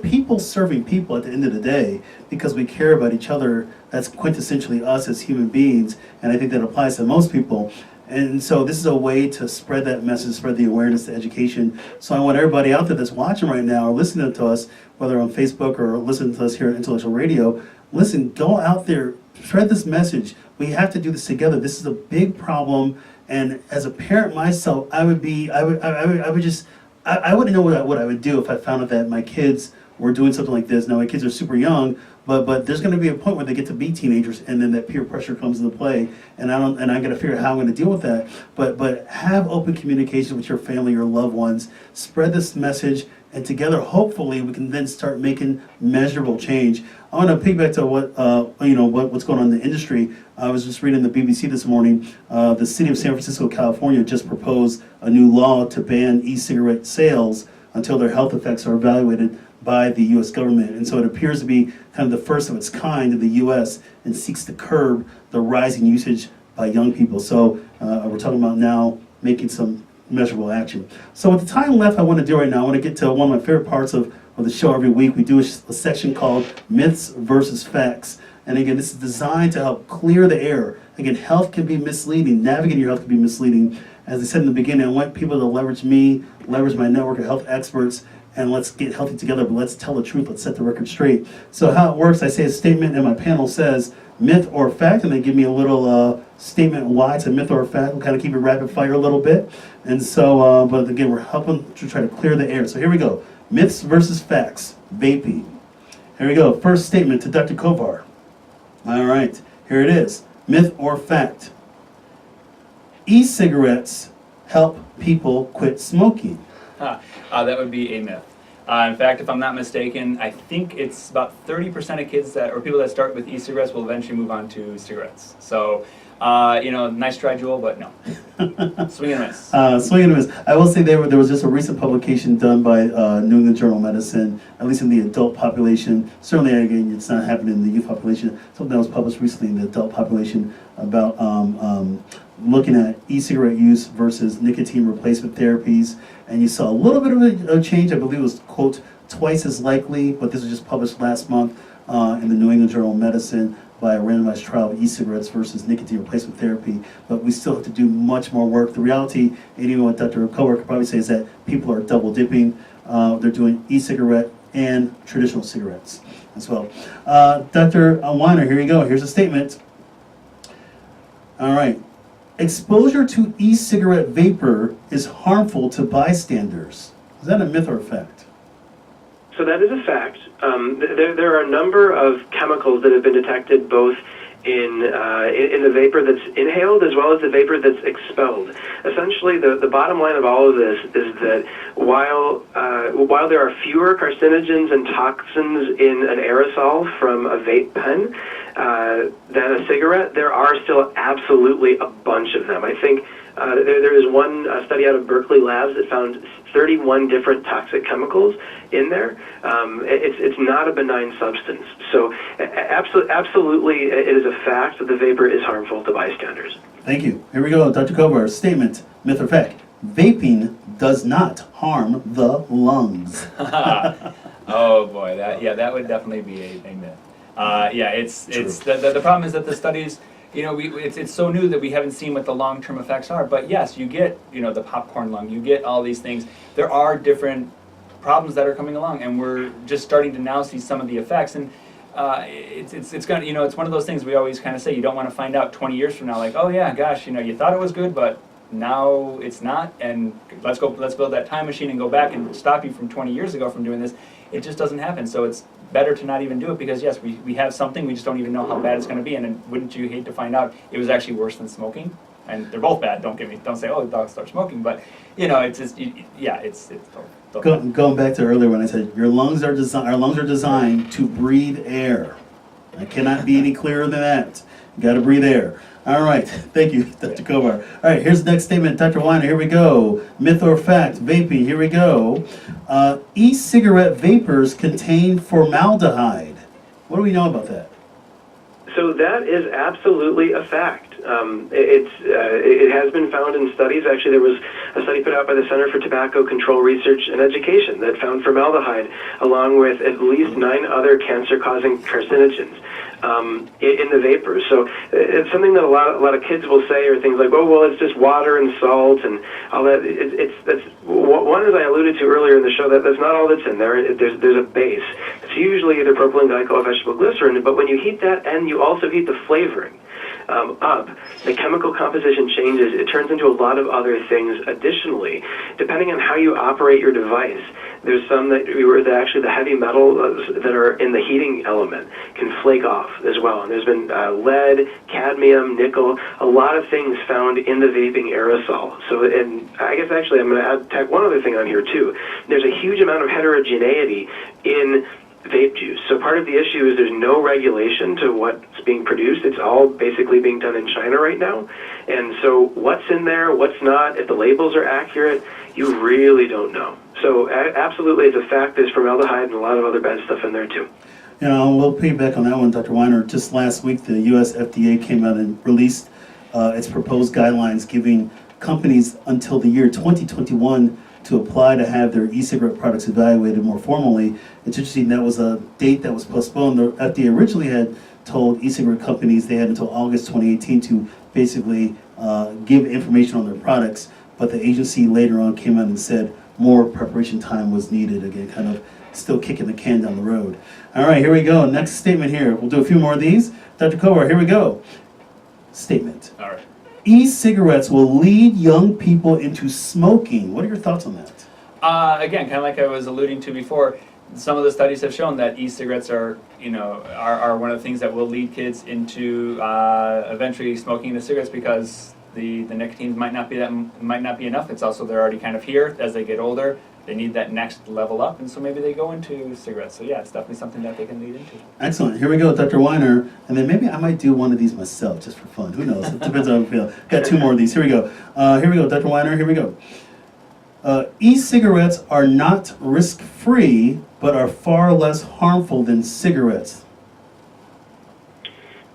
people serving people at the end of the day because we care about each other. That's quintessentially us as human beings, and I think that applies to most people. And so this is a way to spread that message, spread the awareness, the education. So I want everybody out there that's watching right now or listening to us, whether on Facebook or listening to us here at Intellectual Radio, listen, go out there, spread this message. We have to do this together. This is a big problem. And as a parent myself, I wouldn't know what I would do if I found out that my kids were doing something like this. Now my kids are super young, but there's going to be a point where they get to be teenagers, and then that peer pressure comes into play, and I got to figure out how I'm going to deal with that. But have open communication with your family, your loved ones. Spread this message, and together, hopefully, we can then start making measurable change. I want to piggyback to what's going on in the industry. I was just reading the BBC this morning. The city of San Francisco, California, just proposed a new law to ban e-cigarette sales until their health effects are evaluated by the U.S. government. And so it appears to be kind of the first of its kind in the U.S. and seeks to curb the rising usage by young people. So we're talking about now making some measurable action. So with the time left I want to do right now, I want to get to one of my favorite parts of the show every week. We do a section called Myths versus Facts. And again, this is designed to help clear the air. Again, health can be misleading. Navigating your health can be misleading. As I said in the beginning, I want people to leverage me, leverage my network of health experts, and let's get healthy together, but let's tell the truth. Let's set the record straight. So how it works, I say a statement, and my panel says myth or fact, and they give me a little statement why it's a myth or a fact. We'll kind of keep it rapid fire a little bit. And so, but again, we're helping to try to clear the air. So here we go. Myths versus facts. Vaping. Here we go. First statement to Dr. Kovar. All right. Here it is. Myth or fact. E-cigarettes help people quit smoking. That would be a myth. In fact, if I'm not mistaken, I think it's about 30% of kids or people that start with e-cigarettes will eventually move on to cigarettes. So, nice try, Juul, but no. Swing and a miss. Swing and a miss. I will say there was just a recent publication done by New England Journal of Medicine, at least in the adult population. Certainly, again, it's not happening in the youth population. Something that was published recently in the adult population about looking at e-cigarette use versus nicotine replacement therapies. And you saw a little bit of a change. I believe it was, quote, twice as likely, but this was just published last month in the New England Journal of Medicine by a randomized trial of e-cigarettes versus nicotine replacement therapy. But we still have to do much more work. The reality, and even what Dr. Kovar could probably say, is that people are double dipping. They're doing e-cigarette and traditional cigarettes as well. Dr. Weiner, here you go. Here's a statement. All right. Exposure to e-cigarette vapor is harmful to bystanders. Is that a myth or a fact? So that is a fact. There are a number of chemicals that have been detected both in the vapor that's inhaled as well as the vapor that's expelled. Essentially, the bottom line of all of this is that while there are fewer carcinogens and toxins in an aerosol from a vape pen than a cigarette, there are still absolutely a bunch of them. I think there is one study out of Berkeley Labs that found 31 different toxic chemicals in there. It's not a benign substance. So absolutely, it is a fact that the vapor is harmful to bystanders. Thank you. Here we go. Dr. Kovar, statement, myth or fact. Vaping does not harm the lungs. Oh boy, that would definitely be a myth. It's the problem is that the studies, it's so new that we haven't seen what the long-term effects are. But yes, you get, the popcorn lung, you get all these things. There are different problems that are coming along, and we're just starting to now see some of the effects. And it's gonna, it's one of those things we always kind of say, you don't want to find out 20 years from now, like, oh yeah, gosh, you thought it was good, but now it's not. And let's build that time machine and go back and stop you from 20 years ago from doing this. It just doesn't happen. So it's better to not even do it, because yes, we have something, we just don't even know how bad it's going to be. And then wouldn't you hate to find out it was actually worse than smoking? And they're both bad. Don't say, oh, the dog starts smoking. But it's just, it's Going back to earlier when I said our lungs are designed to breathe air. I cannot be any clearer than that. You got to breathe air. All right, thank you, Dr. Kovar. All right, here's the next statement, Dr. Weiner. Here we go. Myth or fact? Vaping. Here we go. E-cigarette vapors contain formaldehyde. What do we know about that? So that is absolutely a fact. It has been found in studies. Actually, there was a study put out by the Center for Tobacco Control Research and Education that found formaldehyde along with at least 9 other cancer-causing carcinogens in the vapors. So it's something that a lot of kids will say, or things like, oh, well, it's just water and salt and all that. That's one, as I alluded to earlier in the show, that's not all that's in there. There's a base. It's usually either propylene glycol or vegetable glycerin, but when you heat that and you also heat the flavoring up, the chemical composition changes. It turns into a lot of other things additionally, depending on how you operate your device. There's some that actually the heavy metal that are in the heating element can flake off as well. And there's been lead, cadmium, nickel, a lot of things found in the vaping aerosol. So, and I guess actually I'm going to tack one other thing on here too. There's a huge amount of heterogeneity in vape juice. So part of the issue is there's no regulation to what's being produced. It's all basically being done in China right now. And so what's in there, what's not, if the labels are accurate, you really don't know. So absolutely, it's a fact there's formaldehyde and a lot of other bad stuff in there too. We'll piggyback on that one, Dr. Weiner. Just last week, the U.S. FDA came out and released its proposed guidelines giving companies until the year 2021 to apply to have their e-cigarette products evaluated more formally. It's interesting, that was a date that was postponed. The FDA originally had told e-cigarette companies they had until August 2018 to basically give information on their products, but the agency later on came out and said more preparation time was needed, again, kind of still kicking the can down the road. All right, here we go. Next statement here. We'll do a few more of these. Dr. Kovar, here we go. Statement. All right. E-cigarettes will lead young people into smoking. What are your thoughts on that? Again, kind of like I was alluding to before, some of the studies have shown that e-cigarettes are one of the things that will lead kids into eventually smoking the cigarettes, because the nicotine might not be enough. It's also they're already kind of here as they get older. They need that next level up, and so maybe they go into cigarettes. So yeah, it's definitely something that they can lead into. Excellent. Here we go, Dr. Weiner. And then maybe I might do one of these myself just for fun. Who knows? It depends on how I feel. Got 2 more of these. Here we go. Here we go, Dr. Weiner. Here we go. E-cigarettes are not risk-free, but are far less harmful than cigarettes.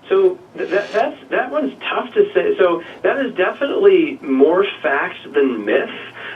So that one's tough to say. So that is definitely more fact than myth.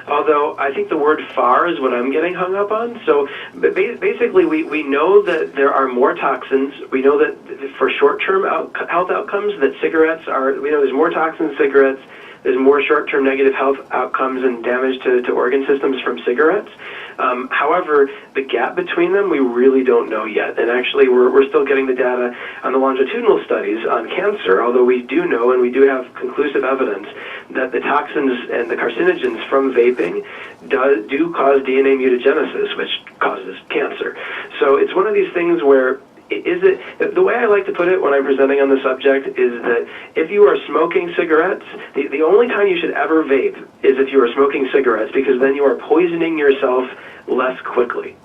Although I think the word far is what I'm getting hung up on. So basically, we know that there are more toxins. We know that for short-term health outcomes, that cigarettes are, we know there's more toxins in cigarettes. There's more short-term negative health outcomes and damage to organ systems from cigarettes. However, the gap between them, we really don't know yet. And actually, we're still getting the data on the longitudinal studies on cancer, although we do know and we do have conclusive evidence that the toxins and the carcinogens from vaping do cause DNA mutagenesis, which causes cancer. So it's one of these things where the way I like to put it when I'm presenting on the subject is that if you are smoking cigarettes, the only time you should ever vape is if you are smoking cigarettes, because then you are poisoning yourself less quickly,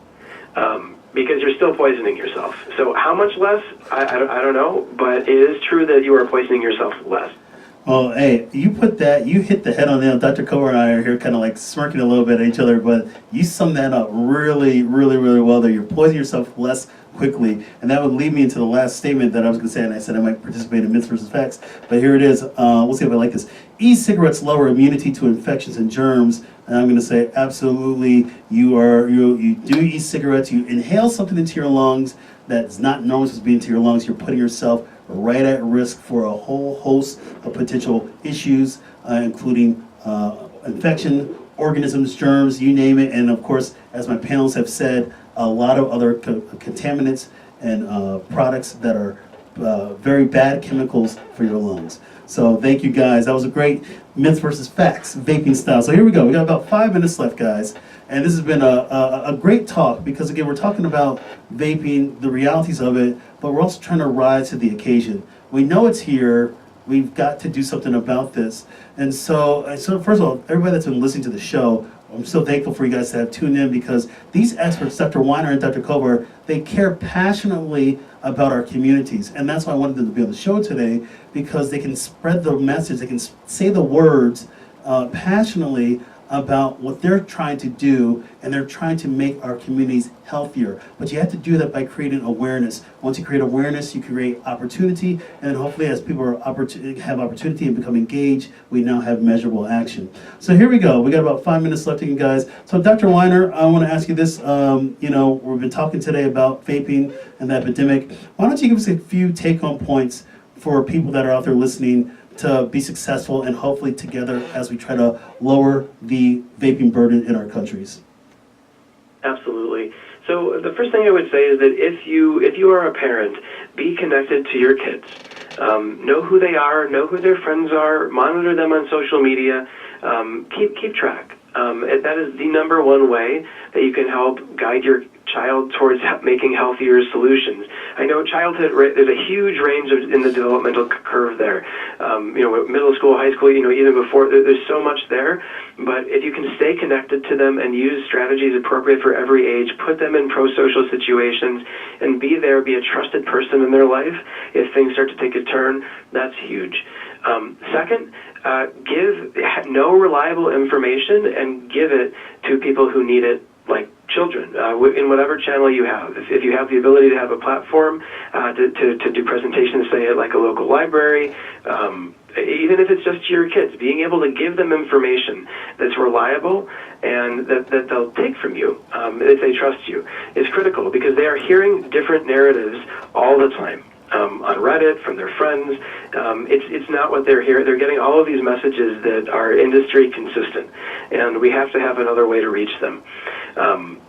because you're still poisoning yourself. So how much less, I don't know, but it is true that you are poisoning yourself less. Well, hey, you hit the head on the nail. Dr. Kovar and I are here kind of like smirking a little bit at each other, but you summed that up really, really, really well there. You're poisoning yourself less quickly, and that would lead me into the last statement that I was going to say, and I said I might participate in myths versus facts, but here it is. We'll see if I like this. E-cigarettes lower immunity to infections and germs, and I'm going to say absolutely. You do e-cigarettes, you inhale something into your lungs that's not normally supposed to be into your lungs. You're putting yourself right at risk for a whole host of potential issues, including infection, organisms, germs, you name it, and of course, as my panelists have said, a lot of other contaminants and products that are very bad chemicals for your lungs. So thank you guys. That was a great myths versus facts, vaping style. So here we go. We got about 5 minutes left, guys. And this has been a great talk because, again, we're talking about vaping, the realities of it, but we're also trying to rise to the occasion. We know it's here. We've got to do something about this. And so first of all, everybody that's been listening to the show, I'm so thankful for you guys to have tuned in, because these experts, Dr. Weiner and Dr. Kovar, they care passionately about our communities. And that's why I wanted them to be on the show today, because they can spread the message, they can say the words passionately about what they're trying to do, and they're trying to make our communities healthier. But you have to do that by creating awareness. Once you create awareness, you create opportunity, and then hopefully as people have opportunity and become engaged, we now have measurable action. So here we go. We got about 5 minutes left, you guys. So Dr. Weiner, I want to ask you this. We've been talking today about vaping and the epidemic. Why don't you give us a few take-home points for people that are out there listening to be successful, and hopefully together as we try to lower the vaping burden in our countries? Absolutely. So the first thing I would say is that if you are a parent, be connected to your kids. Know who they are, know who their friends are, monitor them on social media, keep track. That is the number one way that you can help guide your child towards making healthier solutions. I know childhood, there's a huge range in the developmental curve there. Middle school, high school, even before, there's so much there. But if you can stay connected to them and use strategies appropriate for every age, put them in pro-social situations, and be there, be a trusted person in their life, if things start to take a turn, that's huge. Second, know reliable information and give it to people who need it, like children, in whatever channel you have. If you have the ability to have a platform to do presentations, say at like a local library, even if it's just to your kids, being able to give them information that's reliable and that they'll take from you if they trust you is critical, because they are hearing different narratives all the time. On Reddit, from their friends. It's not what they're hearing. They're getting all of these messages that are industry consistent, and we have to have another way to reach them.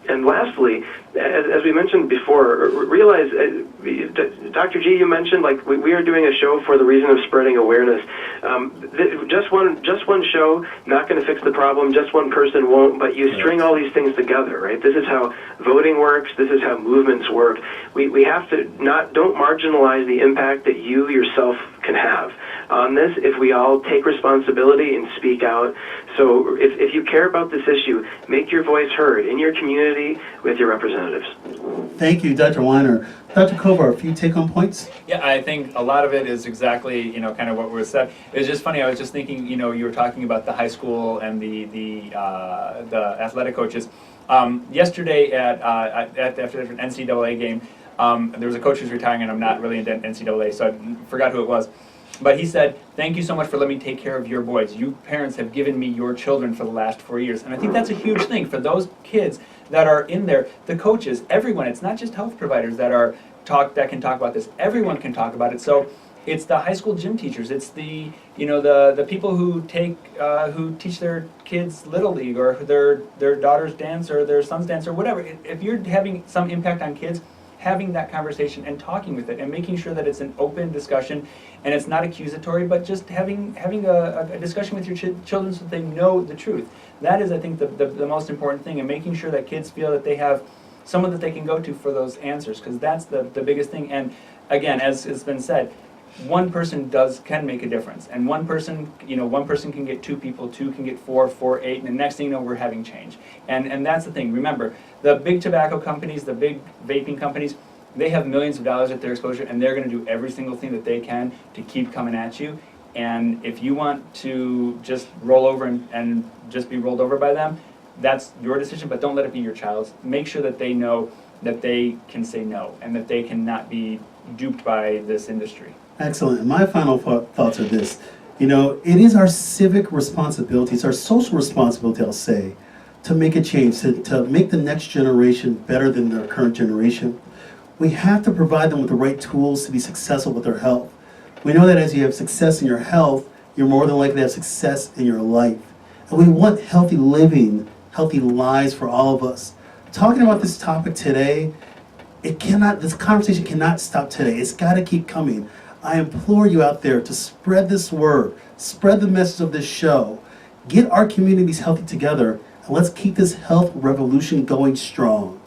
And lastly, as we mentioned before, realize, Dr. G, you mentioned, like, we are doing a show for the reason of spreading awareness. Just one show, not going to fix the problem, just one person won't, but you string all these things together, right? This is how voting works, this is how movements work. We have to don't marginalize the impact that you yourself can have on this if we all take responsibility and speak out. So if you care about this issue, make your voice heard in your community with your representatives. Thank you, Dr. Weiner. Dr. Kovar, a few take-home points? Yeah, I think a lot of it is exactly, kind of what was said. It was just funny, I was just thinking, you were talking about the high school and the athletic coaches. Yesterday after an NCAA game, there was a coach who's retiring, and I'm not really into NCAA, so I forgot who it was. But he said, thank you so much for letting me take care of your boys. You parents have given me your children for the last 4 years. And I think that's a huge thing for those kids that are in there, the coaches, everyone. It's not just health providers that can talk about this. Everyone can talk about it. So it's the high school gym teachers. It's the the people who teach their kids Little League or their daughter's dance or their son's dance or whatever. If you're having some impact on kids, having that conversation and talking with it and making sure that it's an open discussion and it's not accusatory, but just having a discussion with your children so they know the truth. That is, I think, the most important thing, and making sure that kids feel that they have someone that they can go to for those answers, because that's the biggest thing. And again, as it's been said, one person can make a difference, and one person can get 2 people, 2 can get 4, 4, 8, and the next thing you know, we're having change. And that's the thing. Remember, the big tobacco companies, the big vaping companies, they have millions of dollars at their exposure, and they're going to do every single thing that they can to keep coming at you. And if you want to just roll over and just be rolled over by them, that's your decision, but don't let it be your child's. Make sure that they know that they can say no, and that they cannot be duped by this industry. Excellent. And my final thoughts are this. It is our civic responsibility, it's our social responsibility, I'll say, to make a change, to make the next generation better than the current generation. We have to provide them with the right tools to be successful with their health. We know that as you have success in your health, you're more than likely to have success in your life. And we want healthy living, healthy lives for all of us. Talking about this topic today, this conversation cannot stop today. It's got to keep coming. I implore you out there to spread this word, spread the message of this show, get our communities healthy together, and let's keep this health revolution going strong.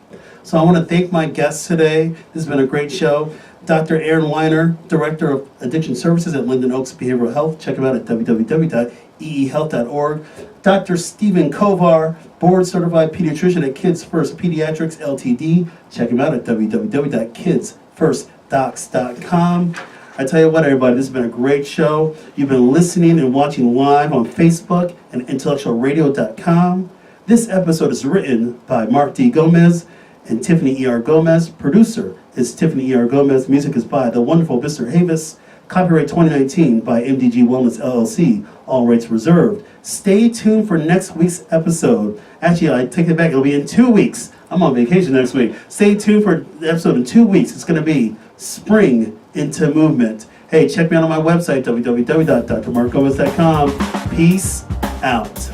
So I want to thank my guests today. This has been a great show. Dr. Aaron Weiner, Director of Addiction Services at Linden Oaks Behavioral Health. Check him out at www.eehealth.org. Dr. Stephen Kovar, Board Certified Pediatrician at Kids First Pediatrics Ltd. Check him out at www.kidsfirstdocs.com. I tell you what, everybody, this has been a great show. You've been listening and watching live on Facebook and intellectualradio.com. This episode is written by Mark D. Gomez and Tiffany E.R. Gomez. Producer is Tiffany E.R. Gomez. Music is by the wonderful Mr. Havis. Copyright 2019 by MDG Wellness LLC. All rights reserved. Stay tuned for next week's episode. Actually, I take it back. It'll be in 2 weeks. I'm on vacation next week. Stay tuned for the episode in 2 weeks. It's going to be Spring into Movement. Hey, check me out on my website, www.drmarkgomez.com. Peace out.